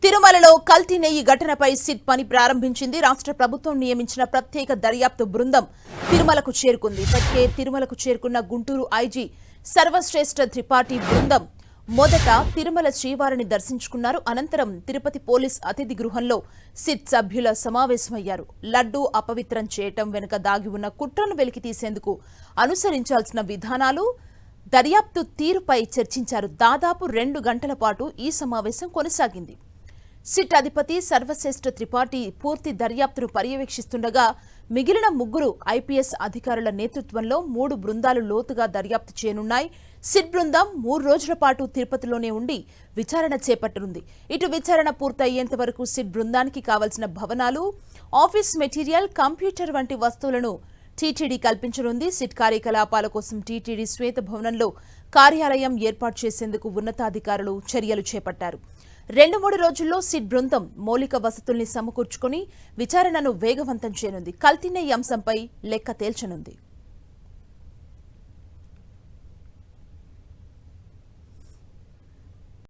తిరుమలలో కల్తీ నెయ్యి ఘటనపై సిట్ పని ప్రారంభించింది. రాష్ట్ర ప్రభుత్వం నియమించిన ప్రత్యేక దర్యాప్తు బృందం తిరుమలకు చేరుకుంది. ఇప్పటికే తిరుమలకు చేరుకున్న గుంటూరు ఐజీ సర్వశ్రేష్ఠ త్రిపాఠి బృందం మొదట తిరుమల శ్రీవారిని దర్శించుకున్నారు. అనంతరం తిరుపతి పోలీస్ అతిథి గృహంలో సిట్ సభ్యుల సమావేశమయ్యారు. లడ్డూ అపవిత్రం చేయటం వెనుక దాగి ఉన్న కుట్రను వెలికి తీసేందుకు అనుసరించాల్సిన విధానాలు, దర్యాప్తు తీరుపై చర్చించారు. దాదాపు 2 గంటల పాటు ఈ సమావేశం కొనసాగింది. సిట్ అధిపతి సర్వశ్రేష్ఠ త్రిపాఠి పూర్తి దర్యాప్తును పర్యవేక్షిస్తుండగా మిగిలిన 3 ఐపీఎస్ అధికారుల నేతృత్వంలో 3 బృందాలు లోతుగా దర్యాప్తు చేయనున్నాయి. సిట్ బృందం 3 రోజుల పాటు తిరుపతిలోనే ఉండి విచారణ చేపట్టనుంది. ఇటు విచారణ పూర్తయ్యేంత వరకు సిట్ బృందానికి కావాల్సిన భవనాలు, ఆఫీస్ మెటీరియల్, కంప్యూటర్ వంటి వస్తువులను టీటీడీ కల్పించనుంది. సిట్ కార్యకలాపాల కోసం టీటీడీ శ్వేత భవనంలో కార్యాలయం ఏర్పాటు చేసేందుకు ఉన్నతాధికారులు చర్యలు చేపట్టారు. 2-3 రోజుల్లో సిట్ బృందం మౌలిక వసతుల్ని సమకూర్చుకుని విచారణను వేగవంతం చేయనుంది. కల్తీ నెయ్యి అంశంపై లెక్క తేల్చనుంది.